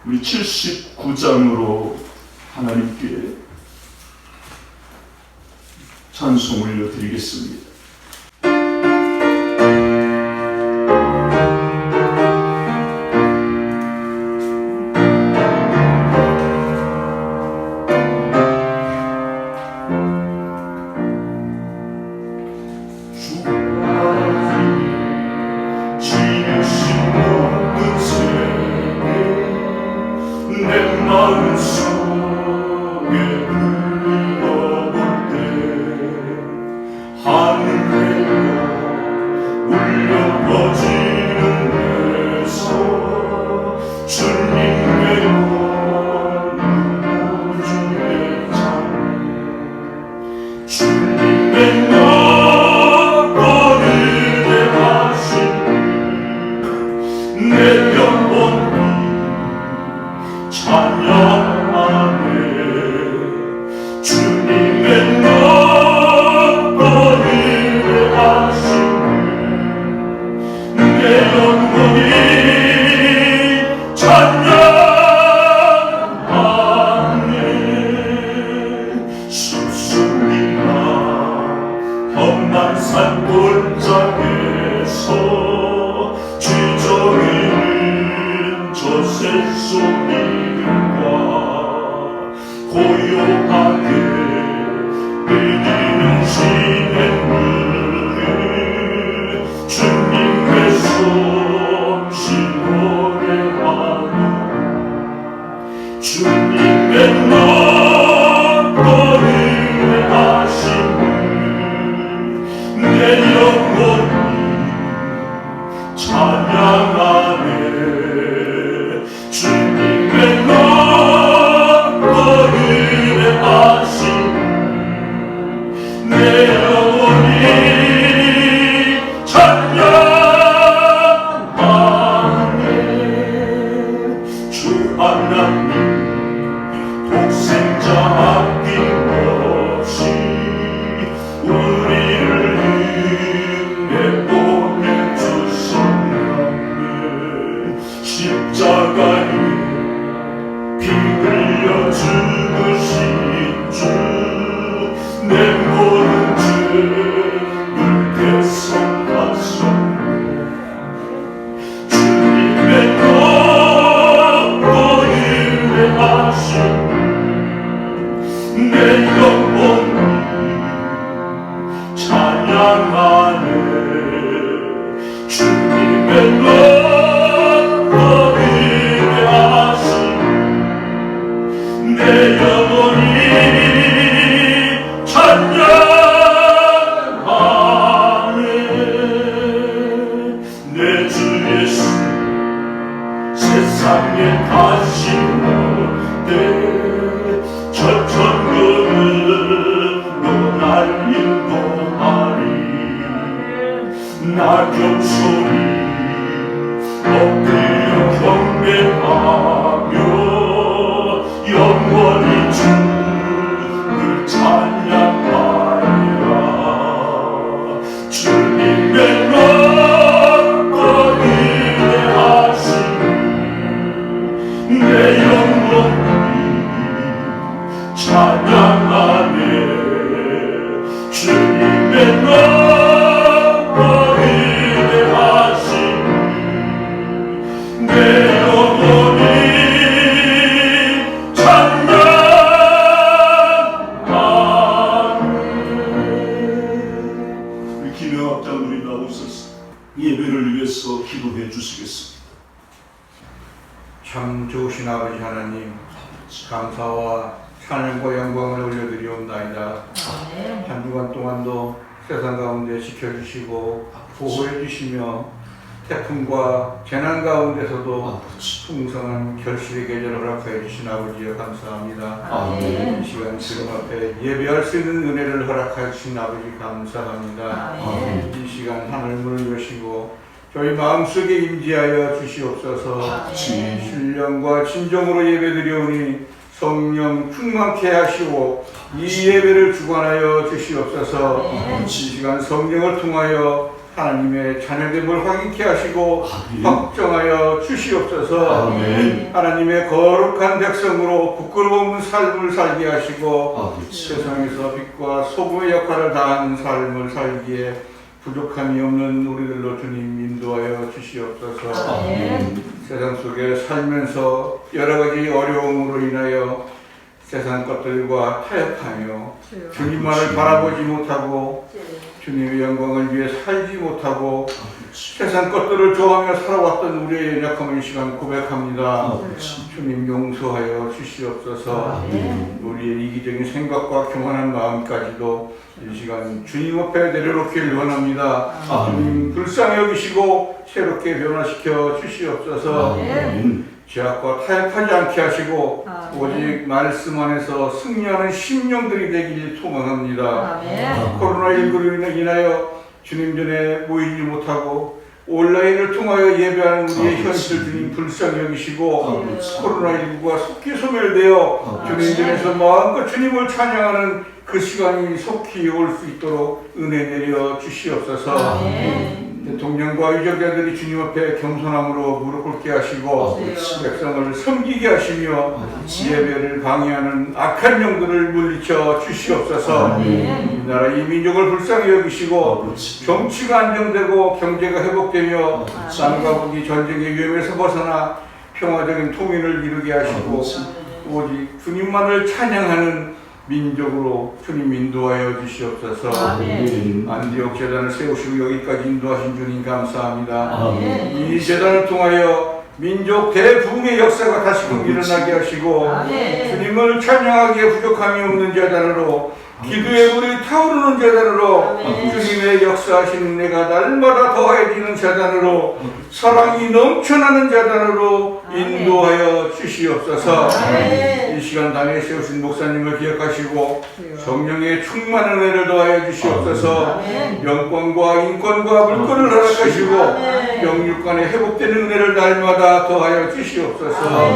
우리 79장으로 하나님께 찬송 올려드리겠습니다. 예배를 위해서 기도해 주시겠습니다. 참 좋으신 아버지 하나님, 감사와 찬양과 영광을 올려드리옵나이다. 한 주간 동안도 세상 가운데 지켜주시고 보호해 주시며 태풍과 재난 가운데서도 풍성한 결실의 계절을 허락하여 주신 아버지여 감사합니다. 이 시간 주님 앞에 예배할 수 있는 은혜를 허락하여 주신 아버지 감사합니다. 이 시간 하늘 문을 여시고 저희 마음속에 임재하여 주시옵소서. 신령과 진정으로 예배드리오니 성령 충만케 하시고 이 예배를 주관하여 주시옵소서. 이 시간 성령을 통하여 하나님의 자녀됨을 확인케 하시고 아멘. 확정하여 주시옵소서. 아멘. 하나님의 거룩한 백성으로 부끄러운 삶을 살게 하시고 아버지. 세상에서 빛과 소금의 역할을 다하는 삶을 살기에 부족함이 없는 우리들로 주님 인도하여 주시옵소서. 아멘. 세상 속에 살면서 여러 가지 어려움으로 인하여 세상 것들과 타협하며 주님만을 바라보지 못하고 주님의 영광을 위해 살지 못하고 세상 것들을 좋아하며 살아왔던 우리의 연약함을 이 시간 고백합니다. 주님 용서하여 주시옵소서. 우리의 이기적인 생각과 교만한 마음까지도 이 시간 주님 앞에 내려놓기를 원합니다. 주님 불쌍히 여기시고 새롭게 변화시켜 주시옵소서. 죄악과 타협하지 않게 하시고 오직 말씀 안에서 승리하는 심령들이 되길 소망합니다. 코로나19로 인하여 주님 전에 모이지 못하고 온라인을 통하여 예배하는 우리의 현실 주님 불쌍히 여기시고 코로나19가 속히 소멸되어 주님 전에서 마음껏 주님을 찬양하는 그 시간이 속히 올 수 있도록 은혜 내려 주시옵소서. 대통령과 위정자들이 주님 앞에 겸손함으로 무릎 꿇게 하시고 백성을 섬기게 하시며 예배를 방해하는 악한 영들을 물리쳐 주시옵소서. 이 나라 이 민족을 불쌍히 여기시고 정치가 안정되고 경제가 회복되며 땅과 북이 전쟁의 위험에서 벗어나 평화적인 통일을 이루게 하시고 오직 주님만을 찬양하는 민족으로 주님 인도하여 주시옵소서. 안디옥 재단을 세우시고 여기까지 인도하신 주님 감사합니다. 이 재단을 통하여 민족 대부흥의 역사가 다시금 일어나게 하시고 주님을 찬양하기에 부족함이 없는 재단으로 기도의 물이 타오르는 재단으로 주님의 역사하시는 은혜가 날마다 더해지는 재단으로 사랑이 넘쳐나는 재단으로 인도하여 주시옵소서. 이 시간 단위에 세우신 목사님을 기억하시고 성령의 충만한 은혜를 더하여 주시옵소서. 영권과 인권과 물권을 허락하시고 영육간에 회복되는 은혜를 날마다 더하여 주시옵소서.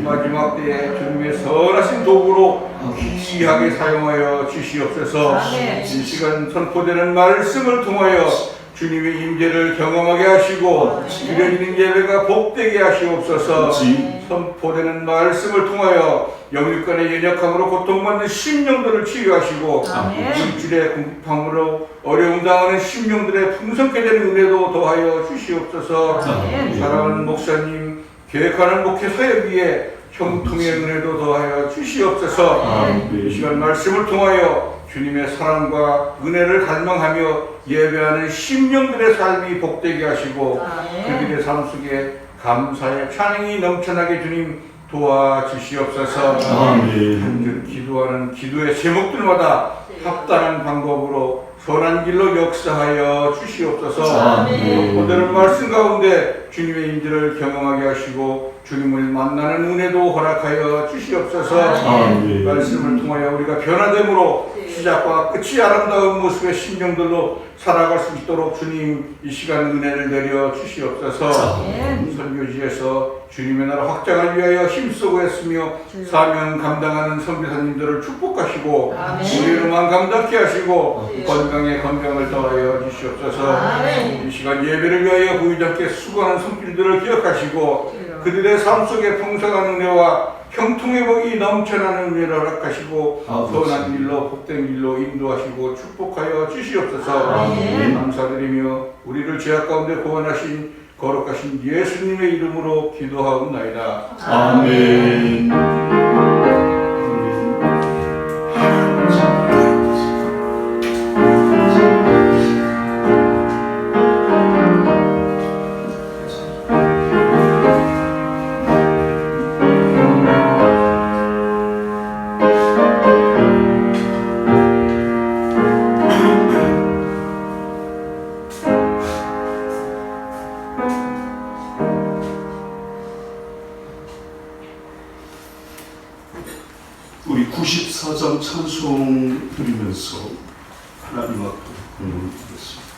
마지막 때에 주님의 선하신 도구로 귀하게 사용하여 주시옵소서. 이 시간 선포되는 말씀을 통하여 주님의 임재를 경험하게 하시고 드려지는 예배가 복되게 하시옵소서. 선포되는 말씀을 통하여 영육간의 연약함으로 고통받는 심령들을 치유하시고 물질의 궁핍함으로 어려움 당하는 심령들의 풍성케 되는 은혜도 더하여 주시옵소서. 사랑하는 목사님 계획하는 목회 사역위에 형통의 은혜도 더하여 주시옵소서. 이 시간 말씀을 통하여 주님의 사랑과 은혜를 갈망하며 예배하는 심령들의 삶이 복되게 하시고 그들의 삶 속에 감사의 찬양이 넘쳐나게 주님 도와주시옵소서. 한 줄 기도하는 기도의 제목들마다 합당한 방법으로 선한 길로 역사하여 주시옵소서. 오늘은 말씀 가운데 주님의 임재를 경험하게 하시고 주님을 만나는 은혜도 허락하여 주시옵소서. 말씀을 통하여 우리가 변화됨으로 시작과 끝이 아름다운 모습의 심령들로 살아갈 수 있도록 주님 이 시간 은혜를 내려 주시옵소서. 선교지에서 주님의 나라 확장을 위하여 힘쓰고 했으며 사명 감당하는 선교사님들을 축복하시고 우리로만 감당케 하시고 건강에 건강을 더하여 주시옵소서. 이 시간 예배를 위하여 후이자께 수고하는 손길들을 기억하시고 그들의 삶 속에 풍성한 은혜와 형통의 복이 넘쳐나는 은혜를 허락하시고 선한 길로 복된 길로 인도하시고 축복하여 주시옵소서. 감사드리며 우리를 죄악 가운데 구원하신 거룩하신 예수님의 이름으로 기도하옵나이다. 아멘. 우리 94장 찬송 드리면서 하나님 앞에 공헌을 드리겠습니다.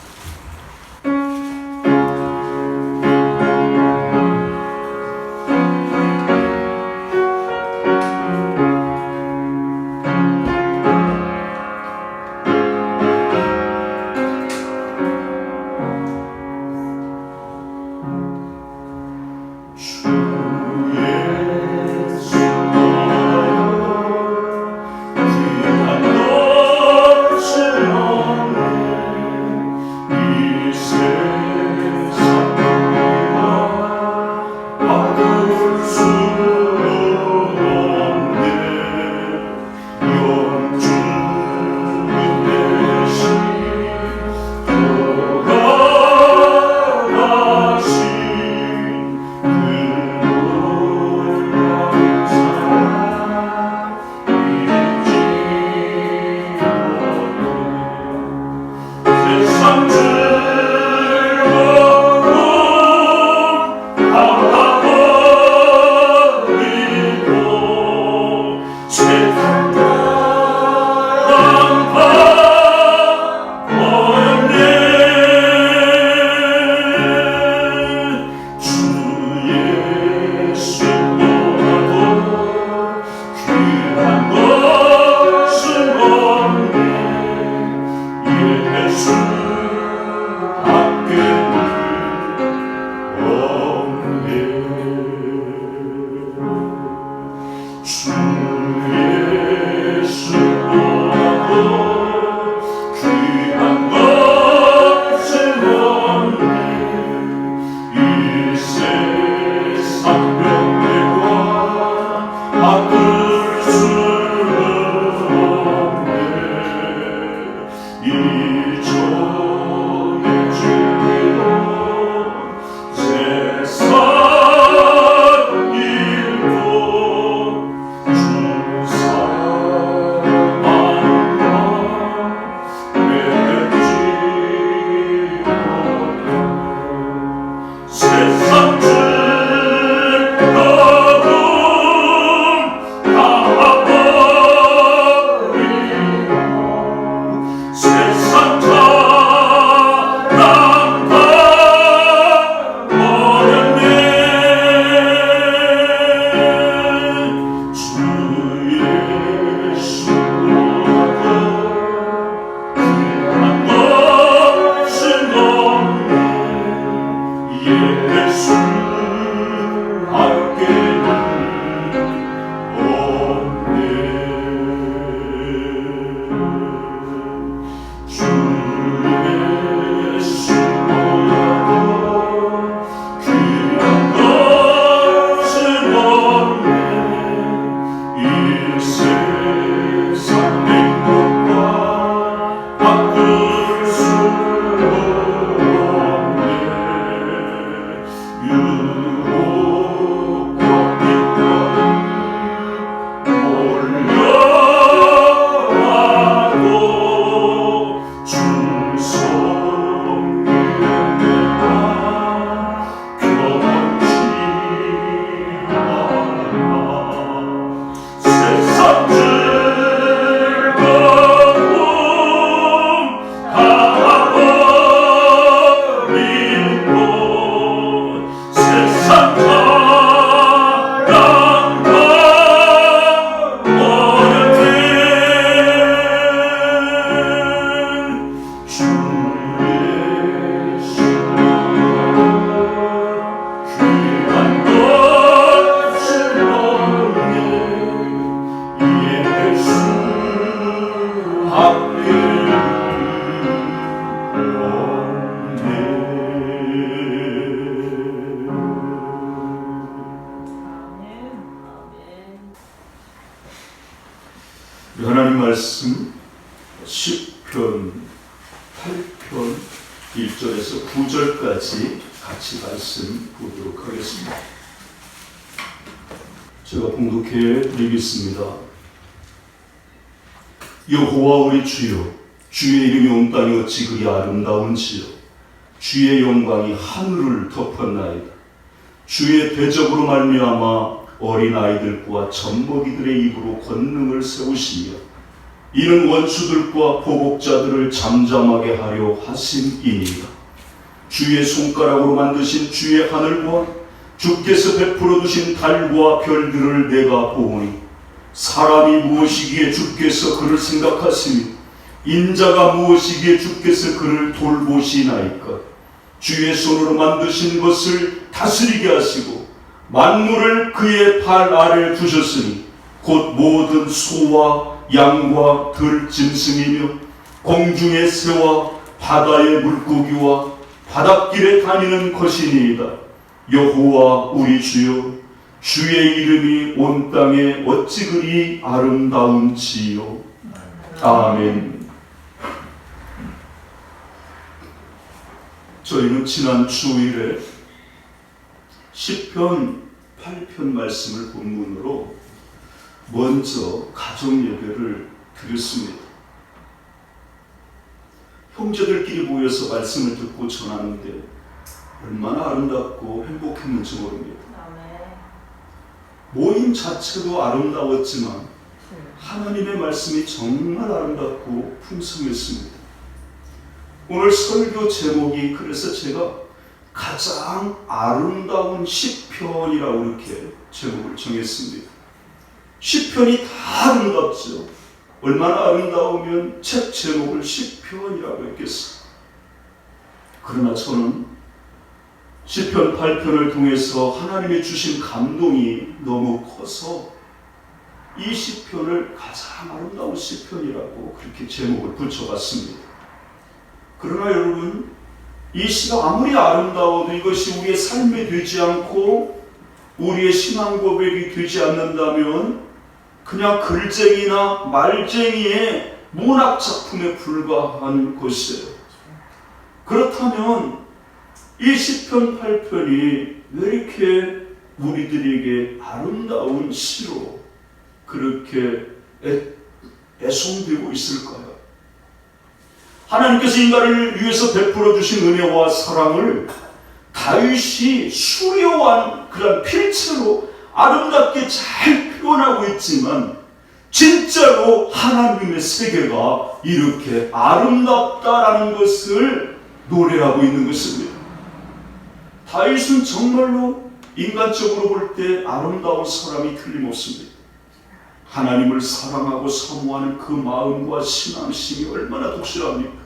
우리 하나님 말씀 시편 8편 1절에서 9절까지 같이 말씀 보도록 하겠습니다. 제가 봉독해 드리겠습니다. 여호와 우리 주여, 주의 이름이 온 땅이 어찌 그리 아름다운지요. 주의 영광이 하늘을 덮었나이다. 주의 대적으로 말미암아 어린아이들과 젖먹이들의 입으로 권능을 세우시며 이는 원수들과 보복자들을 잠잠하게 하려 하심이니이다. 주의 손가락으로 만드신 주의 하늘과 주께서 베풀어 두신 달과 별들을 내가 보오니 사람이 무엇이기에 주께서 그를 생각하시며 인자가 무엇이기에 주께서 그를 돌보시나이까. 주의 손으로 만드신 것을 다스리게 하시고 만물을 그의 발 아래 두셨으니 곧 모든 소와 양과 들짐승이며 공중의 새와 바다의 물고기와 바닷길에 다니는 것이니이다. 여호와 우리 주여, 주의 이름이 온 땅에 어찌 그리 아름다운지요. 아멘. 저희는 지난 주일에 시편 8편 말씀을 본문으로 먼저 가정 예배를 드렸습니다. 형제들끼리 모여서 말씀을 듣고 전하는데 얼마나 아름답고 행복했는지 모릅니다. 모임 자체도 아름다웠지만 하나님의 말씀이 정말 아름답고 풍성했습니다. 오늘 설교 제목이 그래서 제가 가장 아름다운 시편이라고 이렇게 제목을 정했습니다. 시편이 다 아름답죠. 얼마나 아름다우면 책 제목을 시편이라고 했겠어요. 그러나 저는 시편 8편을 통해서 하나님이 주신 감동이 너무 커서 이 시편을 가장 아름다운 시편이라고 그렇게 제목을 붙여봤습니다. 그러나 여러분, 이 시가 아무리 아름다워도 이것이 우리의 삶이 되지 않고 우리의 신앙 고백이 되지 않는다면 그냥 글쟁이나 말쟁이의 문학 작품에 불과한 것이에요. 그렇다면 이 시편 8편이 왜 이렇게 우리들에게 아름다운 시로 그렇게 애송되고 있을까요? 하나님께서 인간을 위해서 베풀어 주신 은혜와 사랑을 다윗이 수려한 그런 필체로 아름답게 잘 표현하고 있지만 진짜로 하나님의 세계가 이렇게 아름답다라는 것을 노래하고 있는 것입니다. 다윗은 정말로 인간적으로 볼 때 아름다운 사람이 틀림없습니다. 하나님을 사랑하고 사모하는 그 마음과 신앙심이 얼마나 독실합니까?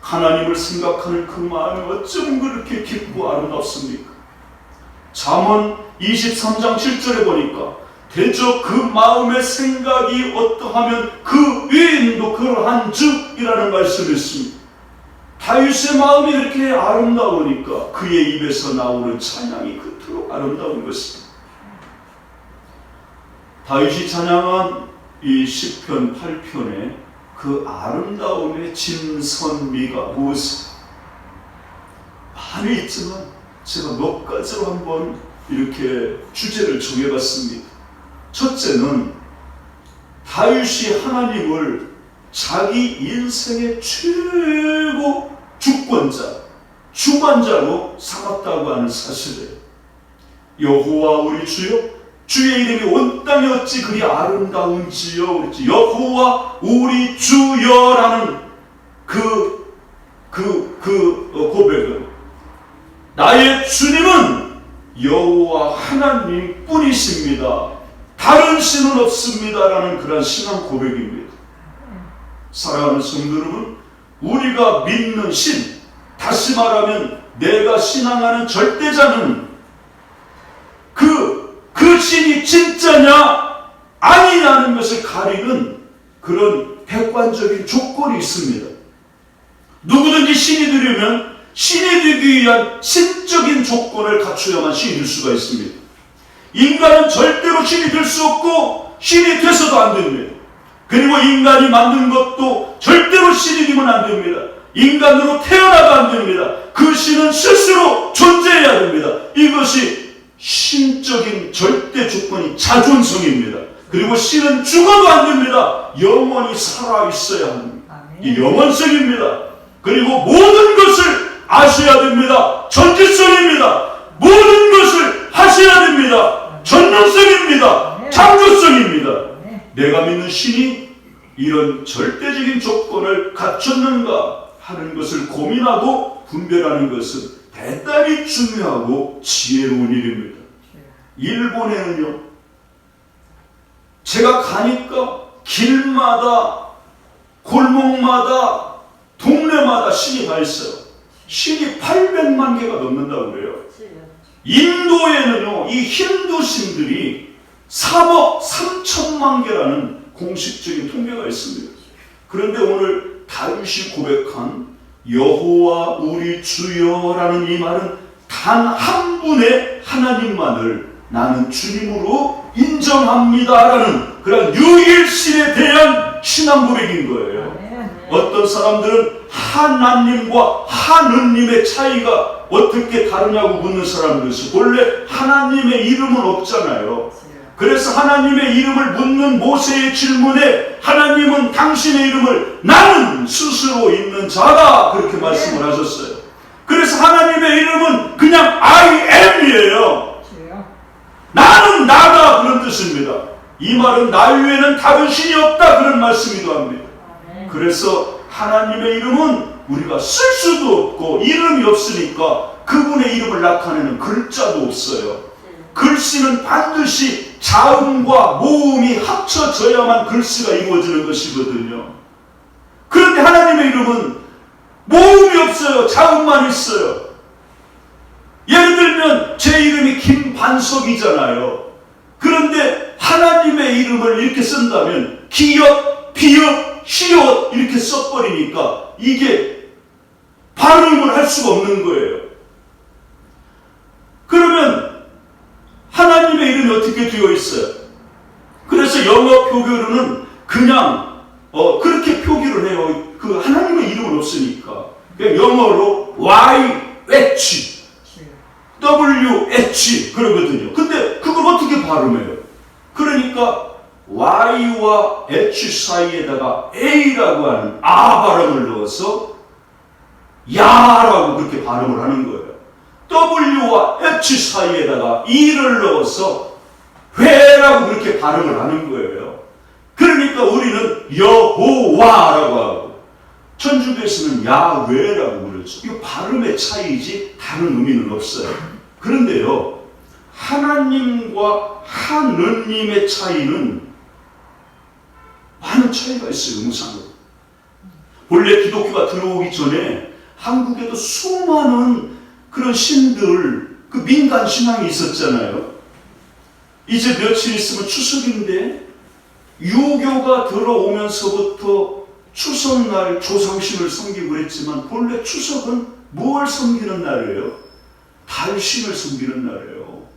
하나님을 생각하는 그 마음이 어쩜 그렇게 깊고 아름답습니까? 잠언 23장 7절에 보니까 대저 그 마음의 생각이 어떠하면 그 위인도 그러한즉이라는 말씀이 있습니다. 다윗의 마음이 이렇게 아름다우니까 그의 입에서 나오는 찬양이 그토록 아름다운 것입니다. 다윗이 찬양한 이 시편 8편의 그 아름다움의 진선미가 무엇일까? 많이 있지만 제가 몇 가지로 한번 이렇게 주제를 정해봤습니다. 첫째는 다윗이 하나님을 자기 인생의 최고 주권자, 주관자로 삼았다고 하는 사실이에요. 여호와 우리 주여, 주의 이름이 온 땅에 어찌 그리 아름다운지요. 여호와 우리 주여라는 그 고백은 나의 주님은 여호와 하나님 뿐이십니다. 다른 신은 없습니다라는 그런 신앙 고백입니다. 사랑하는 성도 여러분, 우리가 믿는 신, 다시 말하면 내가 신앙하는 절대자는 그 신이 진짜냐 아니냐는 것을 가리는 그런 객관적인 조건이 있습니다. 누구든지 신이 되려면 신이 되기 위한 신적인 조건을 갖추어야만 신이 될 수가 있습니다. 인간은 절대로 신이 될 수 없고 신이 돼서도 안 됩니다. 그리고 인간이 만든 것도 절대로 신이 되면 안 됩니다. 인간으로 태어나도 안 됩니다. 그 신은 스스로 존재해야 됩니다. 이것이 신적인 절대 조건이 자존성입니다. 그리고 신은 죽어도 안 됩니다. 영원히 살아있어야 합니다. 이 영원성입니다. 그리고 모든 것을 아셔야 됩니다. 전지성입니다. 모든 것을 하셔야 됩니다. 전능성입니다. 창조성입니다. 내가 믿는 신이 이런 절대적인 조건을 갖췄는가 하는 것을 고민하고 분별하는 것은 대단히 중요하고 지혜로운 일입니다. 일본에는요, 제가 가니까 길마다 골목마다 동네마다 신이 다 있어요. 신이 800만 개가 넘는다고 그래요. 인도에는요, 이 힌두 신들이 3억 3천만 개라는 공식적인 통계가 있습니다. 그런데 오늘 다윗이 고백한 여호와 우리 주여라는 이 말은 단 한 분의 하나님만을 나는 주님으로 인정합니다라는 그런 유일신에 대한 신앙 고백인 거예요. 어떤 사람들은 하나님과 하느님의 차이가 어떻게 다르냐고 묻는 사람도 있어요. 원래 하나님의 이름은 없잖아요. 그래서 하나님의 이름을 묻는 모세의 질문에 하나님은 당신의 이름을 나는 스스로 있는 자다 그렇게 말씀을 하셨어요. 그래서 하나님의 이름은 그냥 I am이에요. 나는 나다 그런 뜻입니다. 이 말은 나 외에는 다른 신이 없다 그런 말씀이기도 합니다. 그래서 하나님의 이름은 우리가 쓸 수도 없고 이름이 없으니까 그분의 이름을 나타내는 글자도 없어요. 글씨는 반드시 자음과 모음이 합쳐져야만 글씨가 이루어지는 것이거든요. 그런데 하나님의 이름은 모음이 없어요. 자음만 있어요. 예를 들면 제 이름이 김반석이잖아요. 그런데 하나님의 이름을 이렇게 쓴다면 기역, 비역, 시옷 이렇게 써버리니까 이게 발음을 할 수가 없는 거예요. 그러면 하나님의 이름이 어떻게 되어 있어요? 그래서 영어 표기로는 그냥 그렇게 표기를 해요. 그 하나님의 이름은 없으니까. 그냥 영어로 YH, WH 그러거든요. 근데 그걸 어떻게 발음해요? 그러니까 Y와 H 사이에다가 A라고 하는 아 발음을 넣어서 야라고 그렇게 발음을 하는 거예요. W와 H 사이에다가 E를 넣어서 회라고 그렇게 발음을 하는 거예요. 그러니까 우리는 여호와라고 하고 천주교에서는 야훼라고 그러죠. 이거 발음의 차이지 다른 의미는 없어요. 그런데요, 하나님과 하느님의 차이는 많은 차이가 있어요. 의무상으로. 본래 기독교가 들어오기 전에 한국에도 수많은 그런 신들, 그 민간 신앙이 있었잖아요. 이제 며칠 있으면 추석인데 유교가 들어오면서부터 추석날 조상신을 섬기고 그랬지만 본래 추석은 뭘 섬기는 날이에요? 달신을 섬기는 날이에요.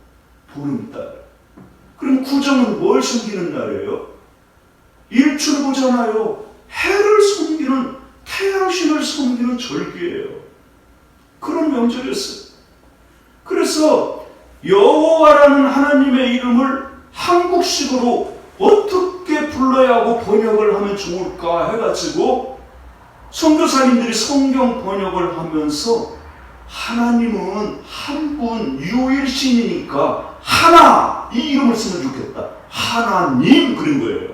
보름달. 그럼 구정은 뭘 섬기는 날이에요? 일출 보잖아요. 해를 섬기는, 태양신을 섬기는 절기예요. 그런 명절이었어요. 그래서 여호와라는 하나님의 이름을 한국식으로 어떻게 불러야 하고 번역을 하면 좋을까 해가지고 선교사님들이 성경 번역을 하면서 하나님은 한 분 유일신이니까 하나 이 이름을 쓰면 좋겠다. 하나님 그런 거예요.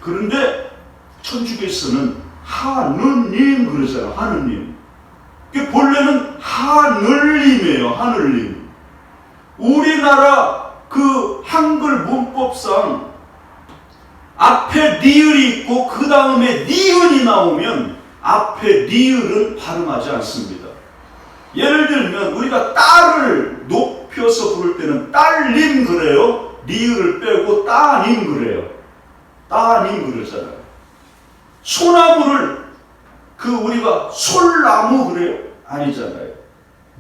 그런데 천주교에서는 하느님 그러잖아요. 하느님. 본래는 하늘님이에요. 하늘님. 우리나라 그 한글 문법상 앞에 니을이 있고 그 다음에 니은이 나오면 앞에 니을은 발음하지 않습니다. 예를 들면 우리가 딸을 높여서 부를 때는 딸님 그래요. 니을을 빼고 따님 그래요. 따님 그러잖아요. 소나무를 우리가 솔나무 그래요? 아니잖아요.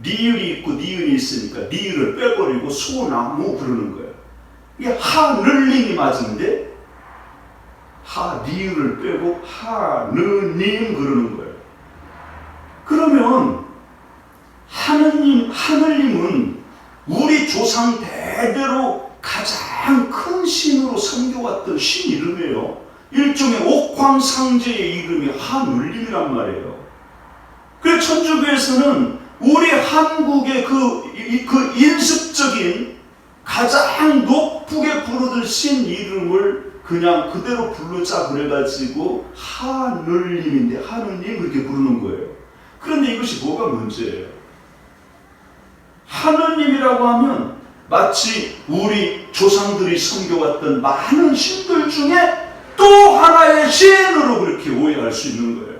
니을이 있고 니은이 있으니까 니을을 빼버리고 소나무 그러는 거예요. 이게 하늘님이 맞은데 니을 빼고 하느님 그러는 거예요. 그러면 하느님은 우리 조상 대대로 가장 큰 신으로 섬겨왔던 신 이름이에요. 일종의 옥황상제의 이름이 하늘님이란 말이에요. 그래서 천주교에서는 우리 한국의 그 인습적인 가장 높게 부르던 신 이름을 그냥 그대로 부르자 그래가지고 하늘님인데 하느님 그렇게 부르는 거예요. 그런데 이것이 뭐가 문제예요? 하느님이라고 하면 마치 우리 조상들이 섬겨왔던 많은 신들 중에 또 하나의 신으로 그렇게 오해할 수 있는 거예요.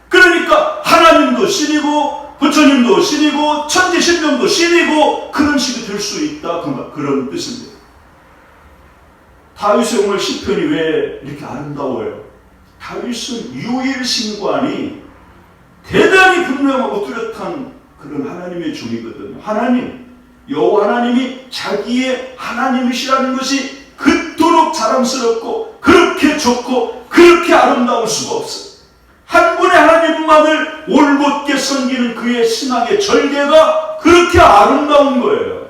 그러니까 하나님도 신이고 부처님도 신이고 천지신명도 신이고 그런 식이 될 수 있다 그런 뜻입니다. 다윗의 오늘 시편이 왜 이렇게 아름다워요? 다윗은 유일신관이 대단히 분명하고 뚜렷한 그런 하나님의 종이거든요. 하나님, 여호와 하나님이 자기의 하나님이시라는 것이 그토록 자랑스럽고 그렇게 좋고 그렇게 아름다울 수가 없어요. 한 분의 하나님만을 올곧게 섬기는 그의 신앙의 절개가 그렇게 아름다운 거예요.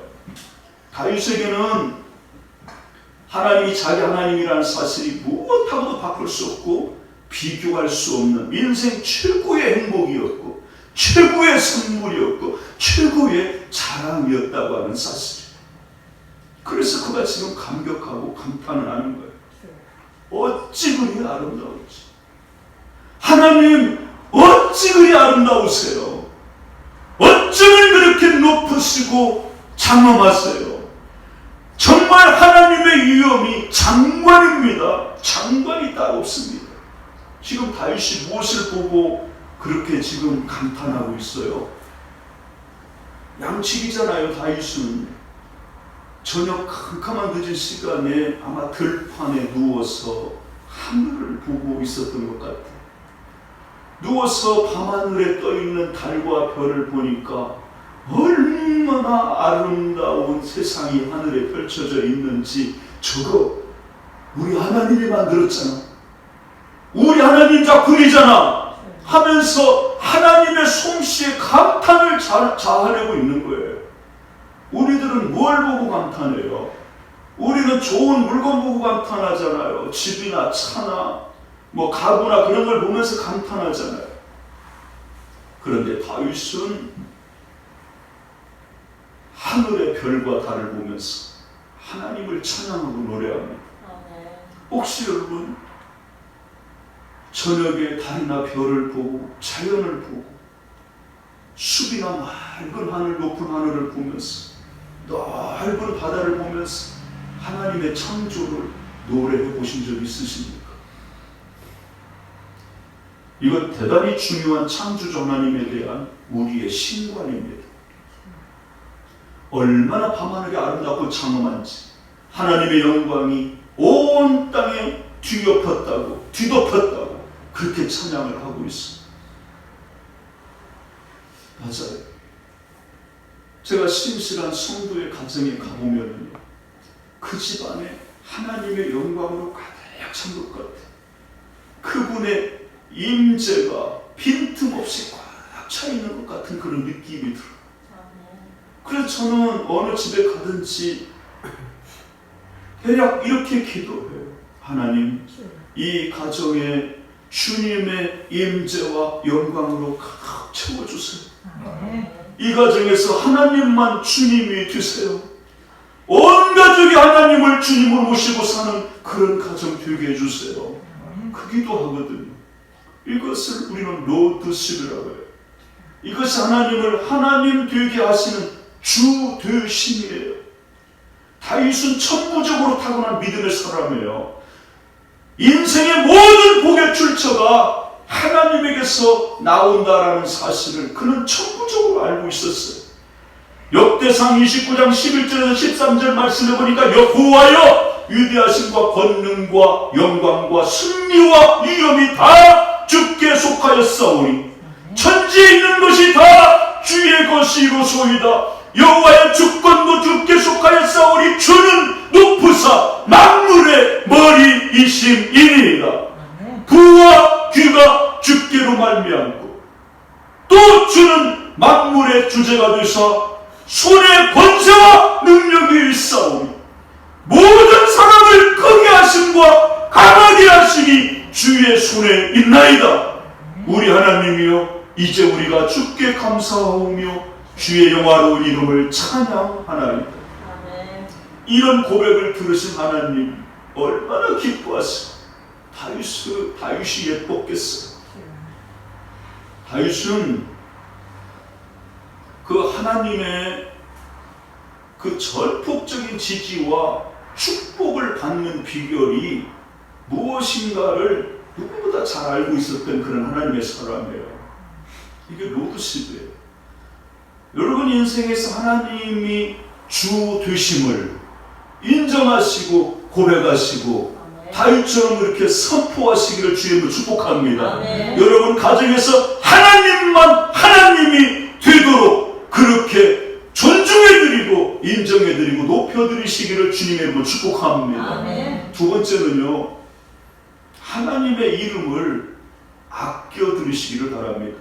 다윗에게는 하나님이 자기 하나님이라는 사실이 무엇하고도 바꿀 수 없고 비교할 수 없는 인생 최고의 행복이었고 최고의 선물이었고 최고의 자랑이었다고 하는 사실이에요. 그래서 그가 지금 감격하고 감탄을 하는 거예요. 어찌 그리 아름다운지. 하나님 어찌 그리 아름다우세요. 어쩌면 그렇게 높으시고 장엄하세요. 정말 하나님의 위엄이 장관입니다. 장관이 따로 없습니다. 지금 다윗이 무엇을 보고 그렇게 지금 감탄하고 있어요? 양치기잖아요. 다윗은 저녁 캄캄한 늦은 시간에 아마 들판에 누워서 하늘을 보고 있었던 것 같아요. 누워서 밤하늘에 떠있는 달과 별을 보니까 얼마나 아름다운 세상이 하늘에 펼쳐져 있는지 저거 우리 하나님이 만들었잖아. 우리 하나님 작품이잖아 하면서 하나님의 솜씨에 감탄을 자아내고 있는 거예요. 우리들은 뭘 보고 감탄해요? 우리는 좋은 물건 보고 감탄하잖아요. 집이나 차나 뭐 가구나 그런 걸 보면서 감탄하잖아요. 그런데 다윗은 하늘의 별과 달을 보면서 하나님을 찬양하고 노래합니다. 혹시 여러분 저녁에 달이나 별을 보고 자연을 보고 숲이나 맑은 하늘 높은 하늘을 보면서 넓은 바다를 보면서 하나님의 창조를 노래해 보신 적 있으십니까? 이건 대단히 중요한 창조주 하나님에 대한 우리의 신관입니다. 얼마나 밤하늘이 아름답고 장엄한지 하나님의 영광이 온 땅에 뒤덮었다고 그렇게 찬양을 하고 있습니다. 맞아요. 제가 신실한 성도의 가정에 가보면 그 집안에 하나님의 영광으로 가득 찬 것 같아요. 그분의 임재가 빈틈없이 꽉 차 있는 것 같은 그런 느낌이 들어요. 그래서 저는 어느 집에 가든지 대략 이렇게 기도해요. 하나님, 이 가정에 주님의 임재와 영광으로 가득 채워주세요. 이 가정에서 하나님만 주님이 되세요. 온 가족이 하나님을 주님으로 모시고 사는 그런 가정 되게 해주세요. 그 기도하거든요. 이것을 우리는 로드십이라고 해요. 이것이 하나님을 하나님 되게 하시는 주 되심이에요. 다윗은 천부적으로 타고난 믿음의 사람이에요. 인생의 모든 복의 출처가 하나님에게서 나온다라는 사실을 그는 천부적으로 알고 있었어요. 역대상 29장 11절에서 13절 말씀해 보니까 여호와여 위대하심과 권능과 영광과 승리와 위엄이 다 주께 속하였사오니 천지에 있는 것이 다 주의 것이로소이다. 여호와의 주권도 주께 속하였사오니 주는 높으사 만물의 머리이시니라. 이심이니이다. 부와 귀가 주께로 말미암고 또 주는 만물의 주제가 되사 손의 권세와 능력이 일사오니 모든 사람을 크게 하심과 강하게 하심이 주의 손에 있나이다. 우리 하나님이여, 이제 우리가 주께 감사하오며 주의 영화로운 이름을 찬양하나이다. 이런 고백을 들으신 하나님 얼마나 기뻐하시고 다윗이 예뻤겠어요. 다윗은 그 하나님의 그 전폭적인 지지와 축복을 받는 비결이 무엇인가를 누구보다 잘 알고 있었던 그런 하나님의 사람이에요. 이게 로드시드예요. 여러분 인생에서 하나님이 주 되심을 인정하시고 고백하시고 다윗처럼 그렇게 선포하시기를 주님을 축복합니다. 여러분 가정에서 하나님이 되도록 그렇게 존중해드리고 인정해드리고 높여드리시기를 주님의 이름으로 축복합니다. 두 번째는요, 하나님의 이름을 아껴드리시기를 바랍니다.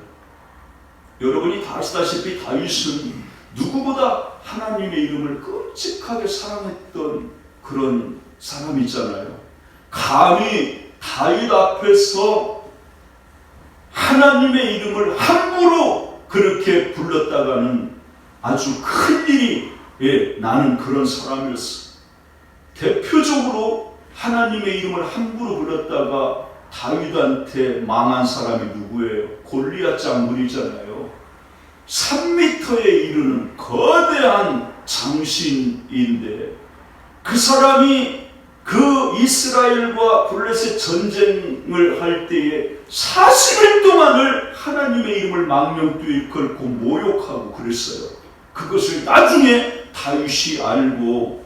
여러분이 다 아시다시피 다윗은 누구보다 하나님의 이름을 끔찍하게 사랑했던 그런 사람이잖아요. 감히 다윗 앞에서 하나님의 이름을 함부로 그렇게 불렀다가는 아주 큰 일이 나는 그런 사람이었어. 대표적으로 하나님의 이름을 함부로 불렀다가 다윗한테 망한 사람이 누구예요? 골리앗 장군이잖아요. 3m에 이르는 거대한 장신인데 그 사람이 그 이스라엘과 블레셋 전쟁을 할 때에 40일 동안을 하나님의 이름을 망령되이 걸고 모욕하고 그랬어요. 그것을 나중에 다윗이 알고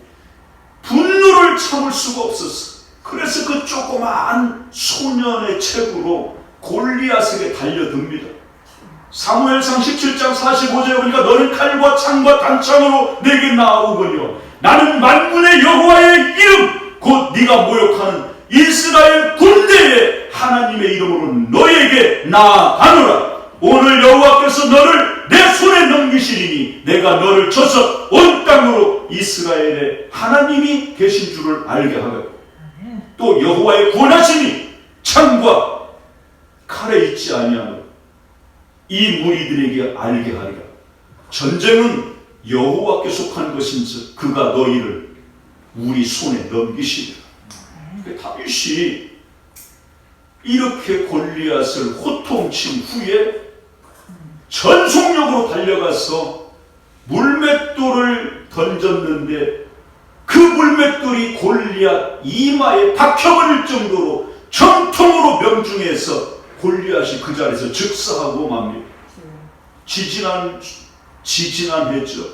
분노를 참을 수가 없었어. 그래서 그 조그마한 소년의 책으로 골리앗에게 달려듭니다. 사무엘상 17장 45절에 보니까 너는 칼과 창과 단창으로 내게 나아오거니와 나는 만군의 여호와의 이름 곧 네가 모욕하는 이스라엘 군대의 하나님의 이름으로 너에게 나아가노라. 오늘 여호와께서 너를 내 손에 넘기시리니 내가 너를 쳐서 온 땅으로 이스라엘의 하나님이 계신 줄을 알게 하고 또 여호와의 권하심이 창과 칼에 있지 아니하노라. 이 무리들에게 알게 하리라. 전쟁은 여호와께 속한 것인즉 그가 너희를 우리 손에 넘기시리라. 다윗이 이렇게 골리앗을 호통친 후에 전속력으로 달려가서 물맷돌을 던졌는데 그 물맷돌이 골리앗 이마에 박혀버릴 정도로 정통으로 명중해서 골리앗이 그 자리에서 즉사하고 맙니다. 지지난 해죠.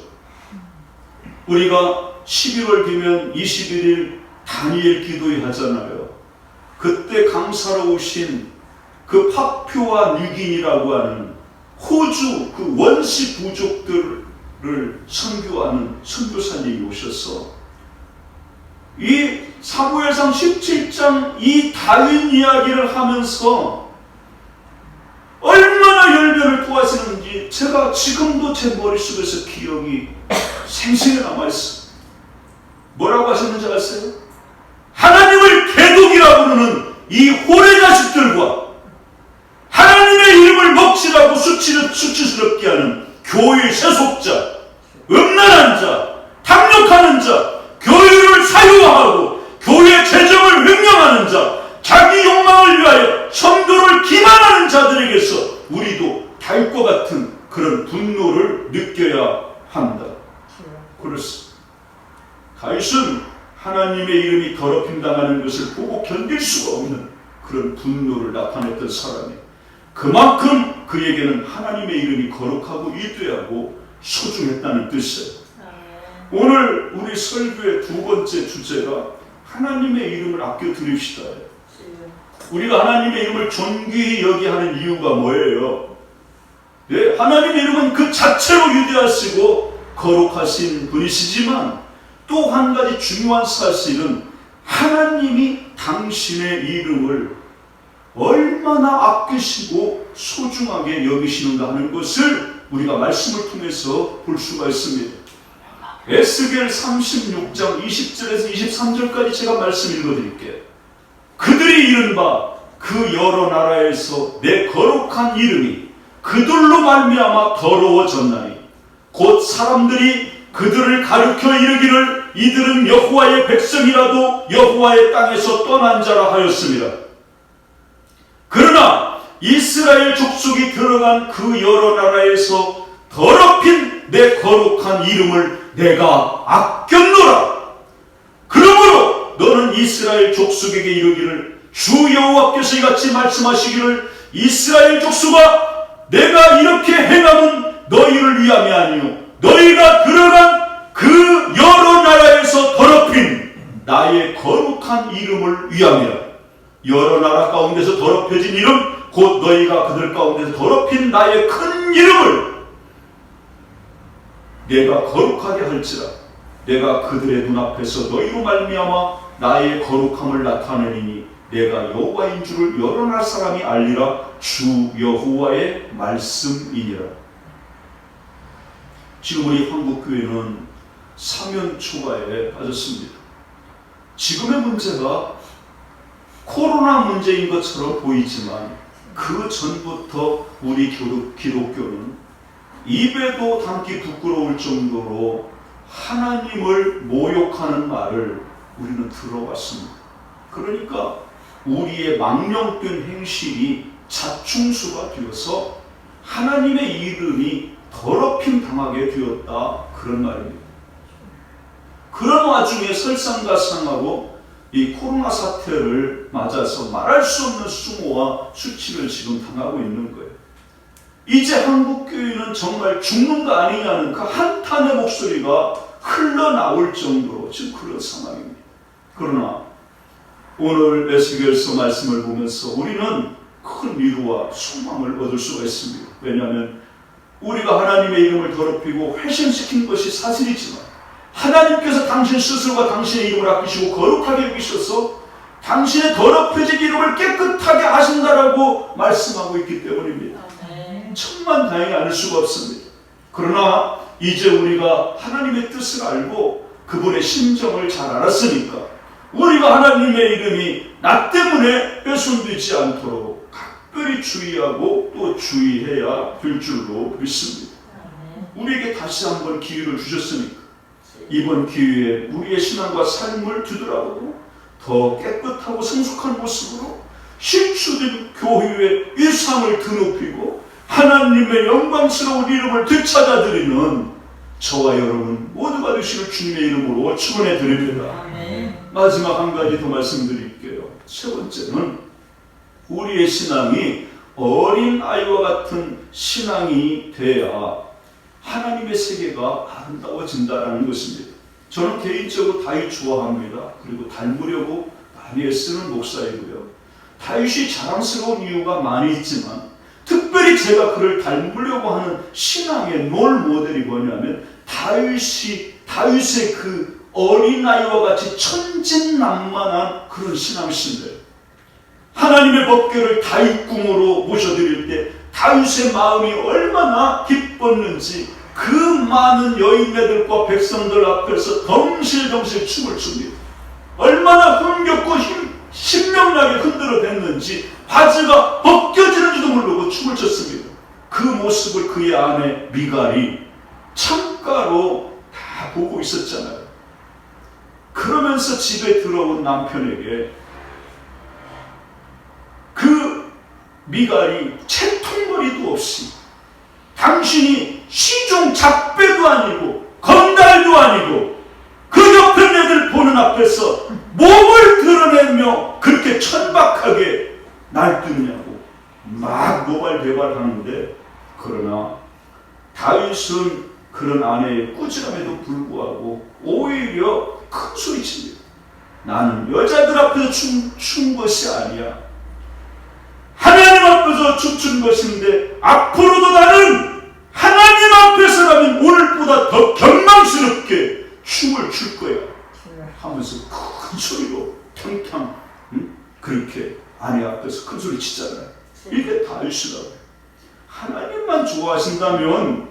우리가 11월 되면 21일 다니엘 기도회 하잖아요. 그때 강사로 오신 그 파퓨아 뉴기니라고 하는 호주 그 원시 부족들을 선교하는 선교사님이 오셔서 이 사무엘상 17장 이 다윗 이야기를 하면서 얼마나 열변을 토하시는지 제가 지금도 제 머릿속에서 기억이 생생히 남아있어요. 뭐라고 하셨는지 아세요? 하나님을 개독이라고 부르는 이 호레 자식들과 하나님의 이름을 먹칠하고 수치스럽게 하는 교회 세속자, 음란한 자, 탐욕하는 자, 교회를 사유화하고 교회 재정을 횡령하는 자, 자기 욕망을 위하여 성도를 기만하는 자들에게서 우리도 다윗과 같은 그런 분노를 느껴야 한다. 그렇습니다. 다윗은 하나님의 이름이 더럽힘당하는 것을 보고 견딜 수가 없는 그런 분노를 나타냈던 사람이에요. 그만큼 그에게는 하나님의 이름이 거룩하고 위대하고 소중했다는 뜻이에요. 오늘 우리 설교의 두 번째 주제가 하나님의 이름을 아껴 드립시다. 우리가 하나님의 이름을 존귀히 여기하는 이유가 뭐예요? 네, 하나님의 이름은 그 자체로 위대하시고 거룩하신 분이시지만 또 한 가지 중요한 사실은 하나님이 당신의 이름을 얼마나 아끼시고 소중하게 여기시는가 하는 것을 우리가 말씀을 통해서 볼 수가 있습니다. 에스겔 36장 20절에서 23절까지 제가 말씀 읽어드릴게요. 그들이 이른바 그 여러 나라에서 내 거룩한 이름이 그들로 말미암아 더러워졌나니 곧 사람들이 그들을 가르쳐 이르기를 이들은 여호와의 백성이라도 여호와의 땅에서 떠난 자라 하였습니다. 그러나 이스라엘 족속이 들어간 그 여러 나라에서 더럽힌 내 거룩한 이름을 내가 아꼈노라. 그러므로 너는 이스라엘 족속에게 이르기를 주 여호와께서 이같이 말씀하시기를 이스라엘 족속아 내가 이렇게 행함은 너희를 위함이 아니요 너희가 들어간 그 여러 나라에서 더럽힌 나의 거룩한 이름을 위함이라. 여러 나라 가운데서 더럽혀진 이름 곧 너희가 그들 가운데서 더럽힌 나의 큰 이름을 내가 거룩하게 할지라. 내가 그들의 눈앞에서 너희로 말미암아 나의 거룩함을 나타내리니 내가 여호와인 줄을 여러 나라 사람이 알리라. 주 여호와의 말씀이니라. 지금 우리 한국교회는 사면 초가에 빠졌습니다. 지금의 문제가 코로나 문제인 것처럼 보이지만 그 전부터 우리 기독교는 입에도 담기 부끄러울 정도로 하나님을 모욕하는 말을 우리는 들어왔습니다. 그러니까 우리의 망령된 행실이 자충수가 되어서 하나님의 이름이 더럽힘 당하게 되었다, 그런 말입니다. 그런 와중에 설상가상하고 이 코로나 사태를 맞아서 말할 수 없는 수모와 수치를 지금 당하고 있는 거예요. 이제 한국교회는 정말 죽는 거 아니냐는 그 한탄의 목소리가 흘러나올 정도로 지금 그런 상황입니다. 그러나 오늘 에스겔서 말씀을 보면서 우리는 큰 위로와 소망을 얻을 수가 있습니다. 왜냐하면 우리가 하나님의 이름을 더럽히고 회심시킨 것이 사실이지만 하나님께서 당신 스스로가 당신의 이름을 아끼시고 거룩하게 여기셔서 당신의 더럽혀진 이름을 깨끗하게 하신다라고 말씀하고 있기 때문입니다. 천만다행이 아닐 수가 없습니다. 그러나 이제 우리가 하나님의 뜻을 알고 그분의 심정을 잘 알았으니까 우리가 하나님의 이름이 나 때문에 훼손되지 않도록 각별히 주의하고 또 주의해야 될 줄로 믿습니다. 우리에게 다시 한번 기회를 주셨으니까 이번 기회에 우리의 신앙과 삶을 뒤돌아보고 더 깨끗하고 성숙한 모습으로 실추된 교회의 일상을 드높이고 하나님의 영광스러운 이름을 되찾아드리는 저와 여러분 모두가 되시길 주님의 이름으로 축원해 드립니다. 마지막 한 가지 더 말씀드릴게요. 세 번째는 우리의 신앙이 어린 아이와 같은 신앙이 돼야 하나님의 세계가 아름다워진다는 것입니다. 저는 개인적으로 다윗 좋아합니다. 그리고 닮으려고 많이 애쓰는 목사이고요. 다윗이 자랑스러운 이유가 많이 있지만 특별히 제가 그를 닮으려고 하는 신앙의 롤 모델이 뭐냐면 다윗의 그 어린아이와 같이 천진난만한 그런 신앙신들. 하나님의 법궤를 다윗 궁으로 모셔드릴 때 다윗의 마음이 얼마나 기뻤는지 그 많은 여인네들과 백성들 앞에서 덩실덩실 춤을 춥니다. 얼마나 흥겹고 신명나게 흔들어댔는지 바지가 벗겨지는지도 모르고 춤을 췄습니다. 그 모습을 그의 아내 미갈이 창가로 다 보고 있었잖아요. 그러면서 집에 들어온 남편에게 그 미갈이 채통머리도 없이 당신이 시종 작배도 아니고 건달도 아니고 그 옆에 애들 보는 앞에서 몸을 드러내며 그렇게 천박하게 날뛰느냐고 막 노발대발하는데, 그러나 다윗은 그런 아내의 꾸지람에도 불구하고 오히려 큰 소리칩니다. 나는 여자들 앞에서 춘 것이 아니야. 하나님 앞에서 춤춘 것인데 앞으로도 나는 하나님 앞에서라면 오늘보다 더 경망스럽게 춤을 출 거야 하면서 큰 소리로 탕탕 그렇게 아내 앞에서 큰 소리 치잖아요. 이게 다윗이라고. 하나님만 좋아하신다면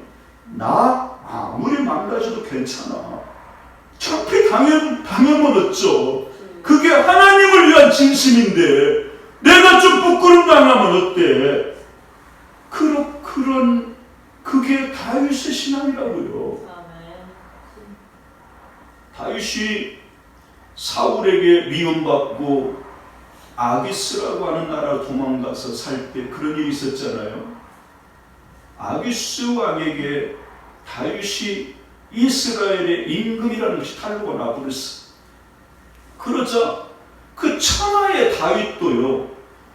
나 아무리 망가져도 괜찮아. 창피 당하면 어쩌. 그게 하나님을 위한 진심인데 내가 좀 부끄럼 당하면 어때? 그게 다윗의 신앙이라고요. 다윗이 사울에게 미움받고 아기스라고 하는 나라로 도망가서 살 때 그런 일이 있었잖아요. 아기스 왕에게 다윗이 이스라엘의 임금이라는 것이 탈로가 나버렸어. 그러자 그 천하의 다윗도요,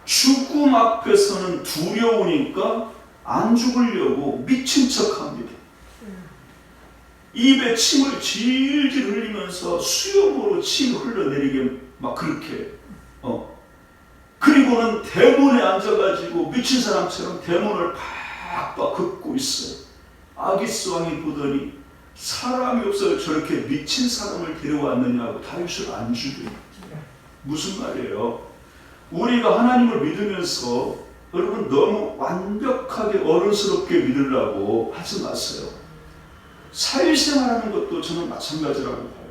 죽음 앞에서는 두려우니까 안 죽으려고 미친 척합니다. 입에 침을 질질 흘리면서 수염으로 침 흘러내리게 막 그렇게 그리고는 대문에 앉아가지고 미친 사람처럼 대문을 팍팍 긋고 있어요. 아기스 왕이 보더니 사람이 없어요. 저렇게 미친 사람을 데려왔느냐고 다윗을 안 죽여요. 무슨 말이에요? 우리가 하나님을 믿으면서 여러분 너무 완벽하게 어른스럽게 믿으려고 하지 마세요. 사회생활하는 것도 저는 마찬가지라고 봐요.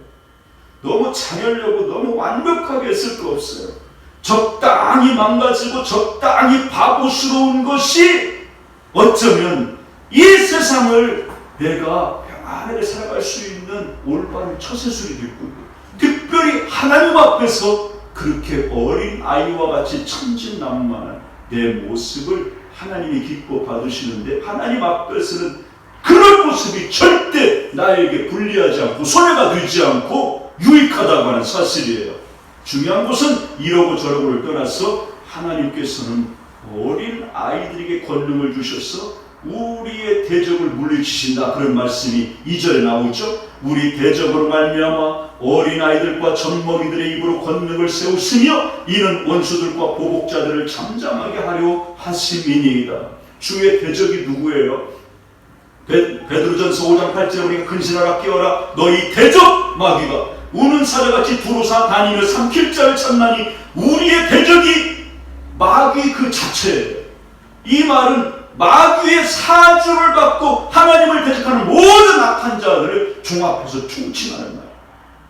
너무 잘하려고 너무 완벽하게 했을 거 없어요. 적당히 망가지고 적당히 바보스러운 것이 어쩌면 이 세상을 내가 평안하게 살아갈 수 있는 올바른 처세술이 될 거예요. 특별히 하나님 앞에서 그렇게 어린 아이와 같이 천진난만한 내 모습을 하나님이 기뻐 받으시는데 하나님 앞에서는 그런 모습이 절대 나에게 불리하지 않고 손해가 되지 않고 유익하다고 하는 사실이에요. 중요한 것은 이러고 저러고를 떠나서 하나님께서는 어린 아이들에게 권능을 주셔서 우리의 대적을 물리치신다, 그런 말씀이 2절에 나오죠. 우리 대적으로 말미암아 어린 아이들과 젖먹이들의 입으로 권능을 세우시며 이는 원수들과 보복자들을 잠잠하게 하려 하심이니이다. 주의 대적이 누구예요? 베드로전서 5장 8절에 우리가 근신하라 깨어라 너희 대적 마귀가 우는 사자같이 두루사 다니며 삼킬 자를 찾나니 우리의 대적이 마귀 그 자체예요. 이 말은 마귀의 사주를 받고 하나님을 대적하는 모든 악한 자들을 종합해서 총칭하는 말.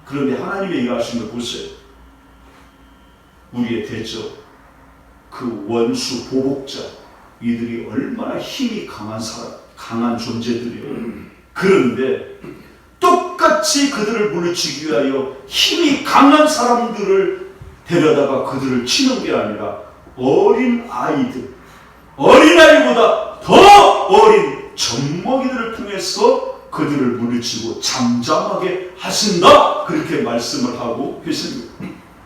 그런데 하나님이 얘기하신 걸 보세요. 우리의 대적, 그 원수, 보복자, 이들이 얼마나 힘이 강한 존재들이에요. 그런데 똑같이 그들을 물리치기 위하여 힘이 강한 사람들을 데려다가 그들을 치는 게 아니라 어린 아이들, 어린아이보다 더 어린 젖먹이들을 통해서 그들을 물리치고 잠잠하게 하신다, 그렇게 말씀을 하고 계십니다.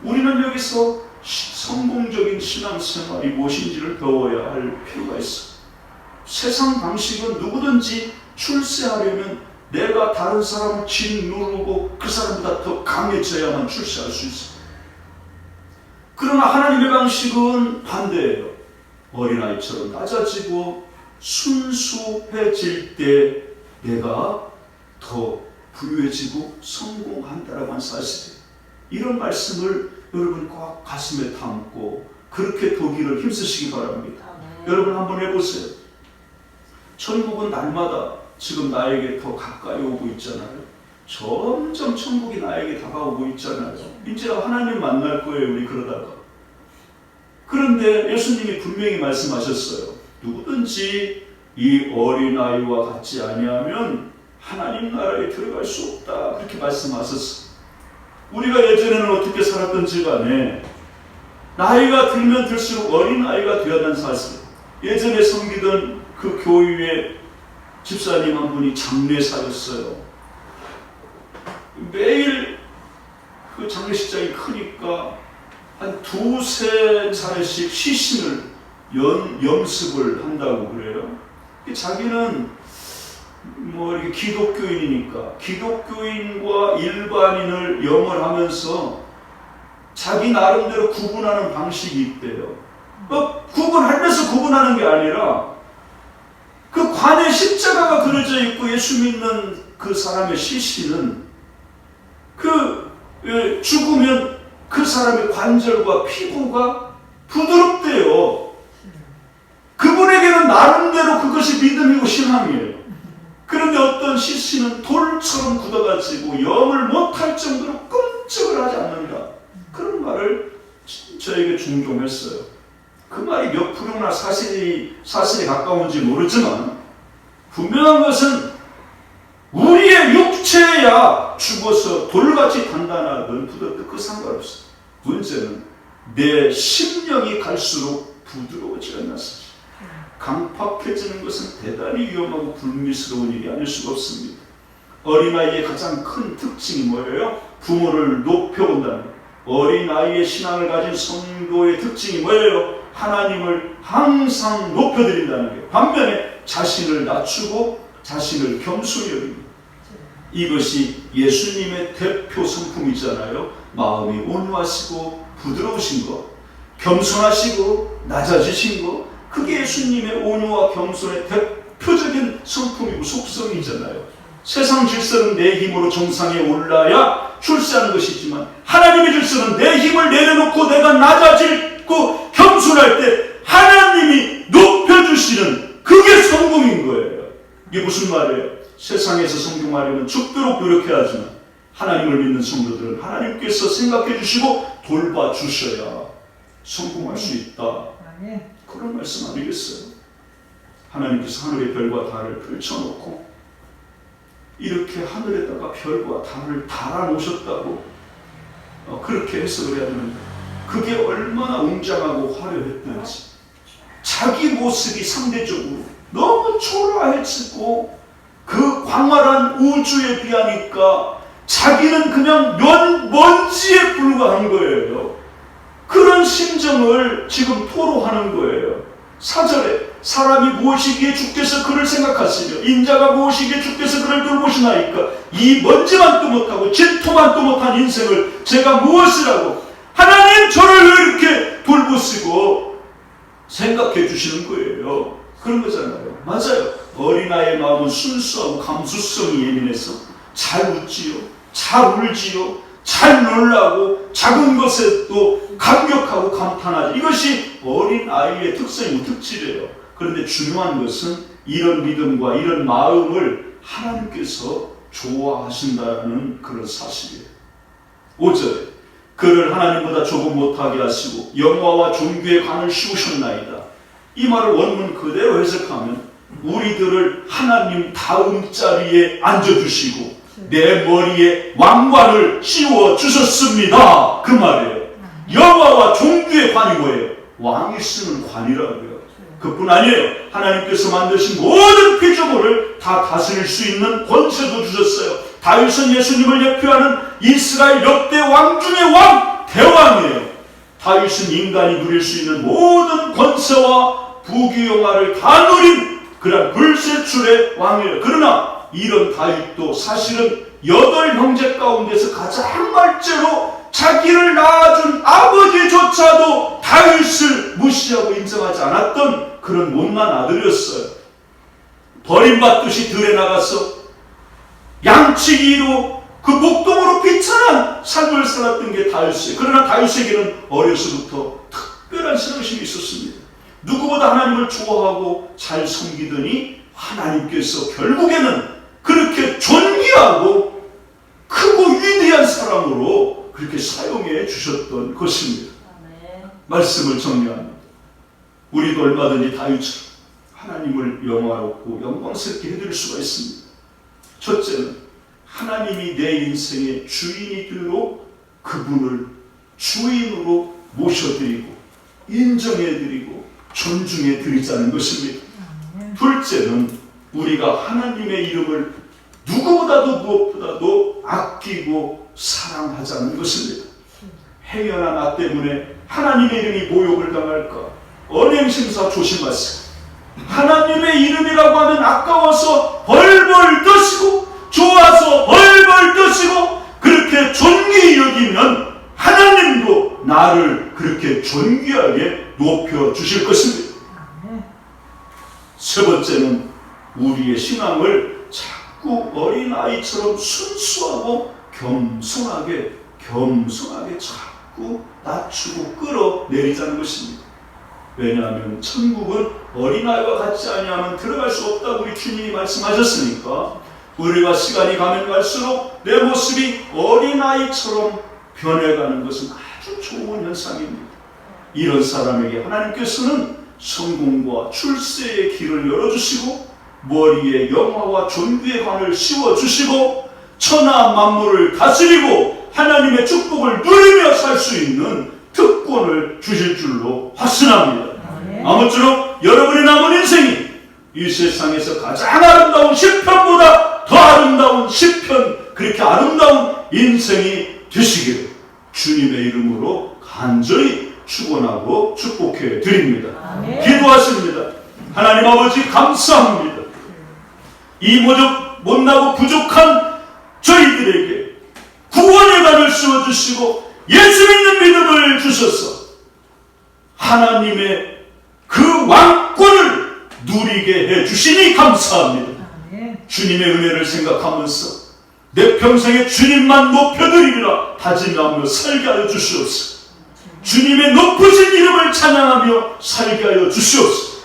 우리는 여기서 성공적인 신앙생활이 무엇인지를 배워야 할 필요가 있어. 세상 방식은 누구든지 출세하려면 내가 다른 사람을 짓누르고 그 사람보다 더 강해져야만 출세할 수 있어. 그러나 하나님의 방식은 반대예요. 어린아이처럼 낮아지고 순수해질 때 내가 더 부유해지고 성공한다라고 하는 사실이에요. 이런 말씀을 여러분 꼭 가슴에 담고 그렇게 보기를 힘쓰시기 바랍니다. 여러분 한번 해보세요. 천국은 날마다 지금 나에게 더 가까이 오고 있잖아요. 점점 천국이 나에게 다가오고 있잖아요. 이제 하나님 만날 거예요, 우리 그러다가. 그런데 예수님이 분명히 말씀하셨어요. 누구든지 이 어린아이와 같지 아니하면 하나님 나라에 들어갈 수 없다, 그렇게 말씀하셨어요. 우리가 예전에는 어떻게 살았던지 간에 나이가 들면 들수록 어린아이가 되어야하는 사실. 예전에 섬기던 그 교회의 집사님 한 분이 장례사였어요. 매일 그 장례식장이 크니까 한 두세 차례씩 시신을 염습을 한다고 그래요. 자기는 뭐 이렇게 기독교인이니까 기독교인과 일반인을 영어하면서 자기 나름대로 구분하는 방식이 있대요. 구분하면서 구분하는 게 아니라 그 관에 십자가가 그려져 있고 예수 믿는 그 사람의 시신은 죽으면 그 사람의 관절과 피부가 부드럽대요. 그분에게는 나름대로 그것이 믿음이고 신앙이에요. 그런데 어떤 시신은 돌처럼 굳어가지고 영을 못할 정도로 끔찍을 하지 않는다. 그런 말을 저에게 종종 했어요. 그 말이 몇 프로나 사실에 가까운지 모르지만 분명한 것은 우리의 육체야 죽어서 돌같이 단단하든 부드럽든 그 상관없어. 문제는 내 심령이 갈수록 부드러워지지 않았어. 강팍해지는 것은 대단히 위험하고 불미스러운 일이 아닐 수가 없습니다. 어린아이의 가장 큰 특징이 뭐예요? 부모를 높여본다는 거예요. 어린아이의 신앙을 가진 성도의 특징이 뭐예요? 하나님을 항상 높여드린다는 거예요. 반면에 자신을 낮추고 자신을 겸손히 여깁니다. 이것이 예수님의 대표 성품이잖아요. 마음이 온유하시고 부드러우신 것, 겸손하시고 낮아지신 것, 그게 예수님의 온유와 겸손의 대표적인 성품이고 속성이잖아요. 세상 질서는 내 힘으로 정상에 올라야 출세하는 것이지만 하나님의 질서는 내 힘을 내려놓고 내가 낮아지고 겸손할 때 하나님이 높여주시는 그게 성공인 거예요. 이게 무슨 말이에요? 세상에서 성공하려면 죽도록 노력해야 하지만 하나님을 믿는 성도들은 하나님께서 생각해 주시고 돌봐주셔야 성공할 수 있다. 그런 말씀 아니겠어요? 하나님께서 하늘의 별과 달을 펼쳐놓고 이렇게 하늘에다가 별과 달을 달아놓으셨다고 그렇게 해석을 해야 되는데 그게 얼마나 웅장하고 화려했는지 자기 모습이 상대적으로 너무 초라해지고 그 광활한 우주에 비하니까 자기는 그냥 먼지에 불과한 거예요. 그런 심정을 지금 토로하는 거예요. 4절에 사람이 무엇이기에 주께서 그를 생각하시며 인자가 무엇이기에 주께서 그를 돌보시나이까 이 먼지만도 못하고 질토만도 못한 인생을 제가 무엇이라고 하나님 저를 왜 이렇게 돌보시고 생각해 주시는 거예요. 그런 거잖아요. 맞아요. 어린아이의 마음은 순수하고 감수성이 예민해서 잘 웃지요. 잘 울지요. 잘 놀라고 작은 것에 또 감격하고 감탄하죠. 이것이 어린아이의 특성이고 특질이에요. 그런데 중요한 것은 이런 믿음과 이런 마음을 하나님께서 좋아하신다는 그런 사실이에요. 5절에 그를 하나님보다 조금 못하게 하시고 영화와 존귀의 관을 씌우셨나이다. 이 말을 원문 그대로 해석하면 우리들을 하나님 다음 자리에 앉아주시고 내 머리에 왕관을 씌워 주셨습니다. 그 말이에요. 영화와 존귀의 관이 뭐예요? 왕이 쓰는 관이라고요. 그뿐 아니에요. 하나님께서 만드신 모든 피조물을 다 다스릴 수 있는 권세도 주셨어요. 다윗은 예수님을 예표하는 이스라엘 역대 왕 중의 왕, 대왕이에요. 다윗은 인간이 누릴 수 있는 모든 권세와 부귀영화를 다 누린 그런 불세출의 왕이에요. 그러나 이런 다윗도 사실은 8형제 가운데서 가장 말째로 자기를 낳아준 아버지조차도 다윗을 무시하고 인정하지 않았던 그런 못난 아들이었어요. 버림받듯이 들에 나가서 양치기로 그 목동으로 비천한 삶을 살았던 게 다윗이에요. 그러나 다윗에게는 어려서부터 특별한 신앙심이 있었습니다. 누구보다 하나님을 좋아하고 잘 섬기더니 하나님께서 결국에는 그렇게 존귀하고 크고 위대한 사람으로 그렇게 사용해 주셨던 것입니다. 말씀을 정리합니다. 우리도 얼마든지 다윗처럼 하나님을 영화롭고 영광스럽게 해드릴 수가 있습니다. 첫째는 하나님이 내 인생의 주인이 되도록 그분을 주인으로 모셔드리고 인정해드리고 존중해드리자는 것입니다. 둘째는 우리가 하나님의 이름을 누구보다도 무엇보다도 아끼고 사랑하자는 것입니다. 행여나 나 때문에 하나님의 이름이 모욕을 당할까 언행심사 조심하세요. 하나님의 이름이라고 하면 아까워서 벌벌 떠시고 좋아서 벌벌 떠시고 그렇게 존귀히 여기면 하나님도 나를 그렇게 존귀하게 높여주실 것입니다. 세 번째는 우리의 신앙을 자꾸 어린아이처럼 순수하고 겸손하게 자꾸 낮추고 끌어내리자는 것입니다. 왜냐하면 천국은 어린아이와 같지 아니하면 들어갈 수 없다고 우리 주님이 말씀하셨으니까 우리가 시간이 가면 갈수록 내 모습이 어린아이처럼 변해가는 것은 아주 좋은 현상입니다. 이런 사람에게 하나님께서는 성공과 출세의 길을 열어주시고 머리에 영화와 존귀의 관을 씌워주시고 천하 만물을 다스리고 하나님의 축복을 누리며 살 수 있는 특권을 주실 줄로 확신합니다. 아무쪼록 여러분의 남은 인생이 이 세상에서 가장 아름다운 시편보다 더 아름다운 시편, 그렇게 아름다운 인생이 되시기를 주님의 이름으로 간절히 축원하고 축복해 드립니다. 기도하십니다. 하나님 아버지 감사합니다. 이 못나고 부족한 저희들에게 구원의 관을 씌워주시고 예수 믿는 믿음을 주셔서 하나님의 그 왕권을 누리게 해주시니 감사합니다. 주님의 은혜를 생각하면서 내 평생에 주님만 높여드리리라 다짐하며 살게 하여 주시옵소서. 주님의 높으신 이름을 찬양하며 살게 하여 주시옵소서.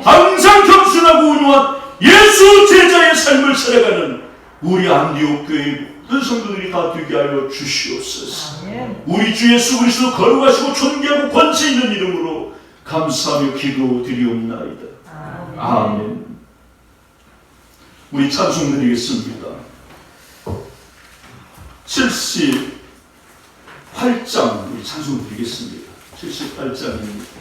항상 겸손하고 온유한 예수 제자의 삶을 살아가는 우리 안디옥 교회 모든 성도들이 다 되게 하여 주시옵소서. 우리 주 예수 그리스도 거룩하시고 존귀하고 권세 있는 이름으로 감사하며 기도드리옵나이다. 아멘. 우리 찬송 드리겠습니다. 78장 우리 찬송 드리겠습니다. 78장입니다.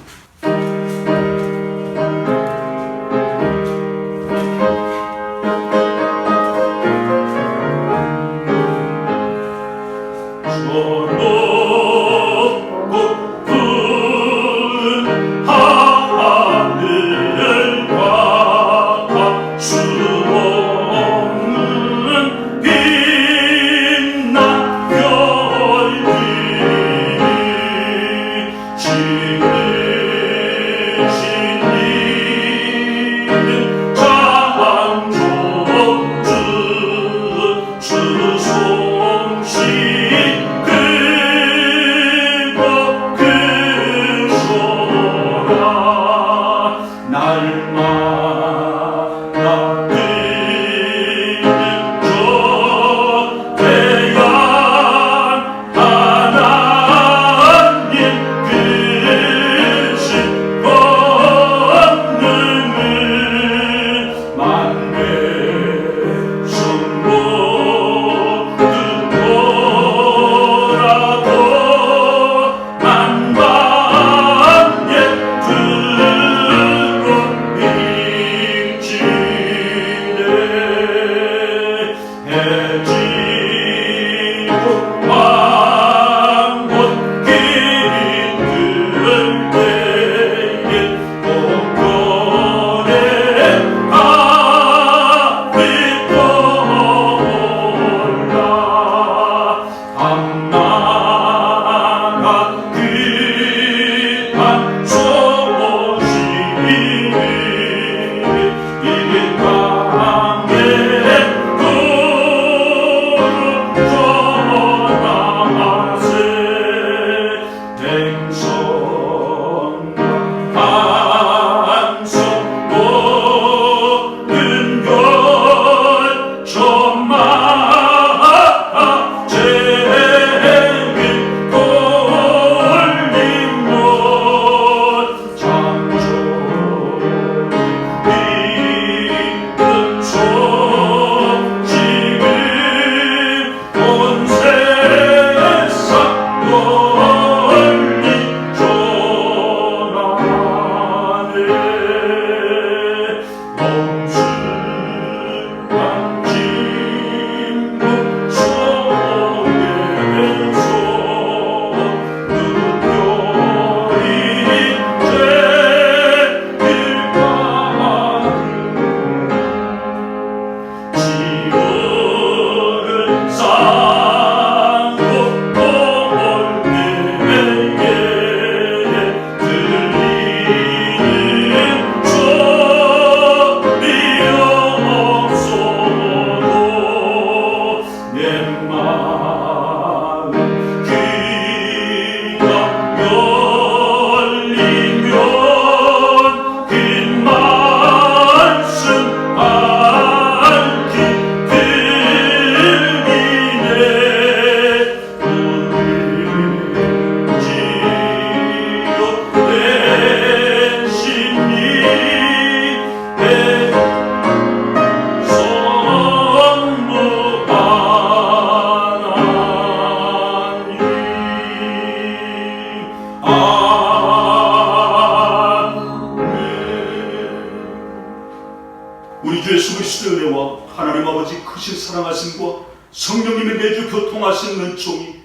우리 주 예수 그리스도의 은혜와 하나님 아버지 크신 사랑하심과 성령님의 매주 교통하신 은총이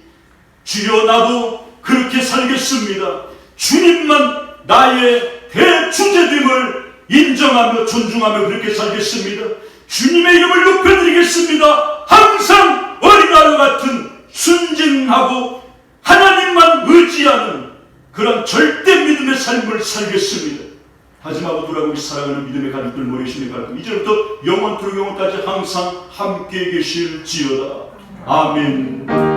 주여 나도 그렇게 살겠습니다. 주님만 나의 대주제됨을 인정하며 존중하며 그렇게 살겠습니다. 주님의 이름을 높여드리겠습니다. 항상 어린아이와 같은 순진하고 하나님만 의지하는 그런 절대 믿음의 삶을 살겠습니다. 하지만 돌아보기 사랑하는 믿음의 가족들 모이시니 바랍니다. 이제부터 영원토록 영원까지 항상 함께 계실지어다. 아멘.